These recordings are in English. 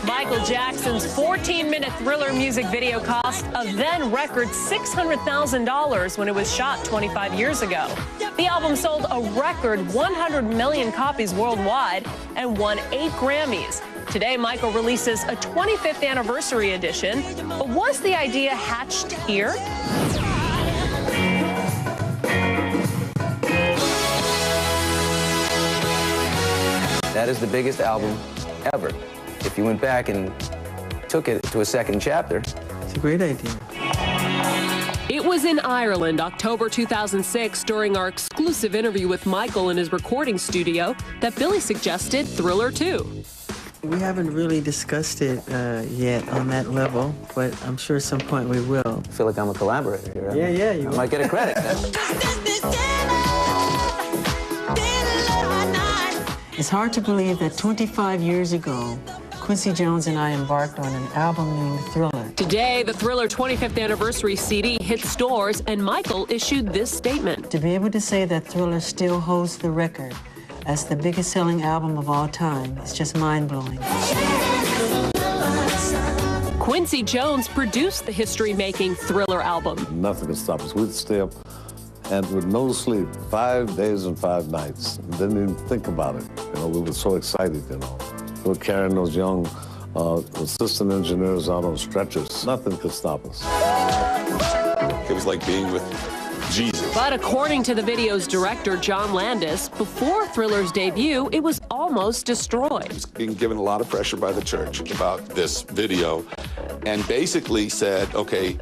Michael Jackson's 14-minute Thriller music video cost a then record $600,000 when it was shot 25 years ago. The album sold a record 100 million copies worldwide and won 8 Grammys. Today, Michael releases a 25th anniversary edition. But was the idea hatched here? That is the biggest album ever. If you went back and took it to a second chapter. It's a great idea. It was in Ireland, October 2006, during our exclusive interview with Michael in his recording studio, that Billy suggested Thriller 2. We haven't really discussed it yet on that level, but I'm sure at some point we will. I feel like I'm a collaborator here. Yeah, you might get a credit. It's hard to believe that 25 years ago, Quincy Jones and I embarked on an album named Thriller. Today, the Thriller 25th anniversary CD hit stores, and Michael issued this statement. To be able to say that Thriller still holds the record as the biggest selling album of all time is just mind-blowing. Quincy Jones produced the history-making Thriller album. Nothing could stop us. We'd stay up and with no sleep, 5 days and 5 nights. Didn't even think about it. You know, we were so excited, you know. We were carrying those young assistant engineers out on stretchers. Nothing could stop us. It was like being with Jesus. But according to the video's director, John Landis, before Thriller's debut, it was almost destroyed. I was being given a lot of pressure by the church about this video and basically said, okay,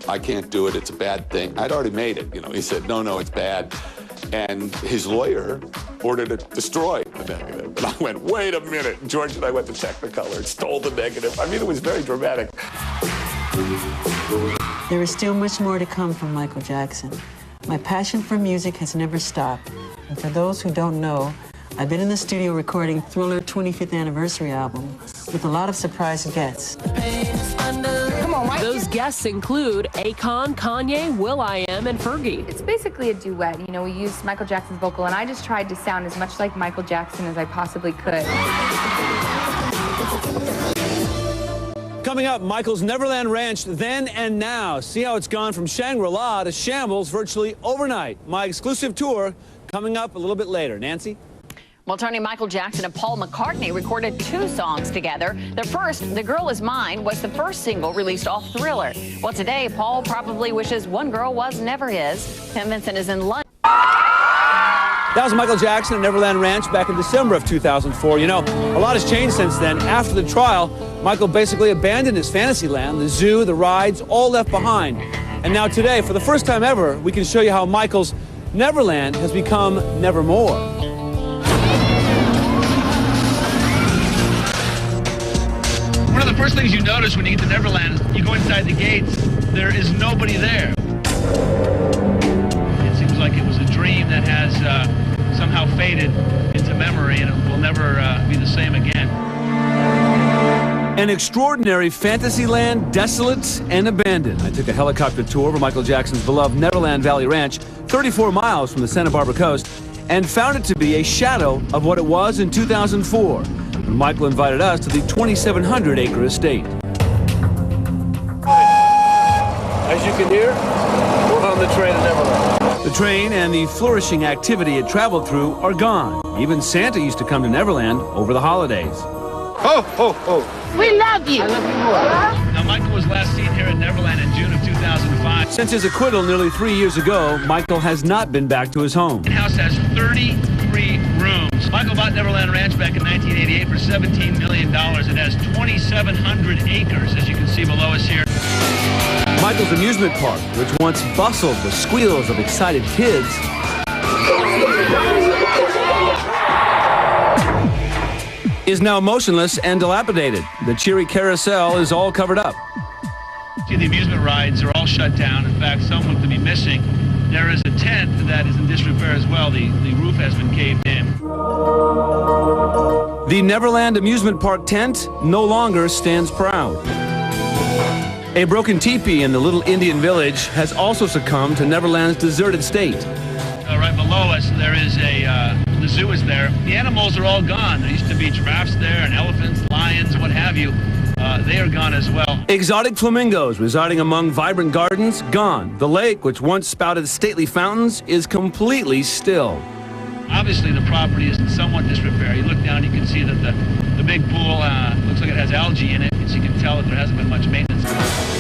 I can't do it, it's a bad thing. I'd already made it, you know. He said, no, it's bad. And his lawyer ordered it destroyed, the negative. And I went, wait a minute. George and I went to Technicolor and stole the negative. I mean, it was very dramatic. There is still much more to come from Michael Jackson. My passion for music has never stopped. And for those who don't know, I've been in the studio recording Thriller 25th anniversary album with a lot of surprise guests. Come on, Mike. Those guests include Akon, Kanye, will.i.am, and Fergie. It's basically a duet. You know, we used Michael Jackson's vocal, and I just tried to sound as much like Michael Jackson as I possibly could. Coming up, Michael's Neverland Ranch then and now. See how it's gone from Shangri-La to shambles virtually overnight. My exclusive tour coming up a little bit later. Nancy? Well, Tony, Michael Jackson and Paul McCartney recorded 2 songs together. The first, The Girl Is Mine, was the first single released off Thriller. Well, today, Paul probably wishes One Girl Was Never His. Tim Vincent is in London. That was Michael Jackson at Neverland Ranch back in December of 2004. You know, a lot has changed since then. After the trial, Michael basically abandoned his fantasy land, the zoo, the rides, all left behind. And now today, for the first time ever, we can show you how Michael's Neverland has become Nevermore. One of the first things you notice when you get to Neverland, you go inside the gates, there is nobody there. It seems like it was a dream that has somehow faded into memory, and it will never be the same again. An extraordinary fantasy land, desolate and abandoned. I took a helicopter tour over Michael Jackson's beloved Neverland Valley Ranch, 34 miles from the Santa Barbara coast, and found it to be a shadow of what it was in 2004, when Michael invited us to the 2,700-acre estate. As you can hear, we're on the train to Neverland. The train and the flourishing activity it traveled through are gone. Even Santa used to come to Neverland over the holidays. Ho, ho, ho. We love you. I love you more. Now, Michael was last seen here at Neverland in June of 2005. Since his acquittal nearly 3 years ago, Michael has not been back to his home. The house has 33 rooms. Michael bought Neverland Ranch back in 1988 for $17 million. It has 2,700 acres, as you can see below us here. Michael's amusement park, which once bustled with squeals of excited kids, is now motionless and dilapidated. The cheery carousel is all covered up. See, the amusement rides are all shut down. In fact, some look to be missing. There is a tent that is in disrepair as well. The roof has been caved in. The Neverland amusement park tent no longer stands proud. A broken teepee in the little Indian village has also succumbed to Neverland's deserted state. Right below us, there is a animals are all gone. There used to be giraffes there and elephants, lions, what have you. They are gone as well. Exotic flamingos residing among vibrant gardens, gone. The lake, which once spouted stately fountains, is completely still. Obviously, the property is in somewhat disrepair. You look down, you can see that the big pool looks like it has algae in it, so you can tell that there hasn't been much maintenance.